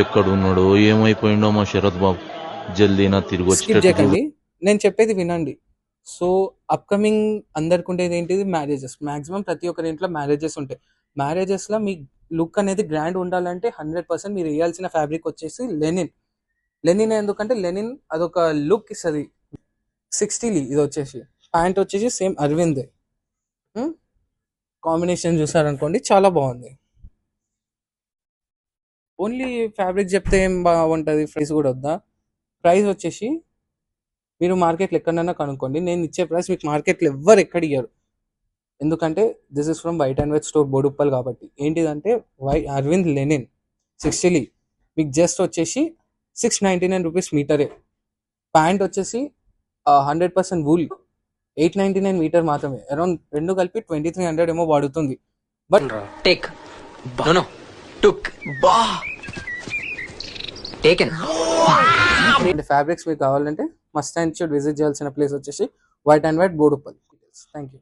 ఎక్కడున్నాడో ఏమైపోయిండో మా శరత్ బాబు. జల్దీనా తిరిగి స్కిప్ వచ్చేటట్టు చూడు. చేయకండి, నేను చెప్పేది వినండి. సో అప్కమింగ్ అందరికి ఉండేది ఏంటిది, మ్యారేజెస్. మాక్సిమం ప్రతి ఒక్కరి ఇంట్లో మ్యారేజెస్ ఉంటాయి. మ్యారేజెస్లో మీ లుక్ అనేది గ్రాండ్ ఉండాలంటే 100% మీరు వేయాల్సిన ఫ్యాబ్రిక్ వచ్చేసి లెనిన్. లెనిన్ ఎందుకంటే లెనిన్ అదొక లుక్ ఇస్తుంది. 60 ఇది వచ్చేసి ప్యాంట్ వచ్చేసి సేమ్ అరవింద్ కాంబినేషన్ చూసారనుకోండి, చాలా బాగుంది. ఓన్లీ ఫ్యాబ్రిక్ చెప్తే ఏం బాగుంటుంది, ప్రైస్ కూడా వద్దా? ప్రైస్ వచ్చేసి మీరు మార్కెట్లో ఎక్కడైనా కనుక్కోండి, నేను ఇచ్చే ప్రైస్ మీకు మార్కెట్లో ఎవ్వరు ఎక్కడ ఇయ్యరు. ఎందుకంటే this is from white and white store Boduppal. కాబట్టి ఏంటిదంటే అరవింద్ లెనిన్ 60 మీకు జస్ట్ వచ్చేసి 699 రూపీస్ మీటరే. ప్యాంట్ వచ్చేసి 100% వూల్, 899 మీటర్ మాత్రమే. అరౌండ్ రెండు కలిపి 2300 ఏమో పడుతుంది. బట్ టేక్ నో టుక్ బా టేకెన్ ఫ్యాబ్రిక్స్ మీకు కావాలంటే మస్ట్ అండ్ షుడ్ విజిట్ చేయాల్సిన ప్లేస్ వచ్చేసి white and white Boduppal. Thank you.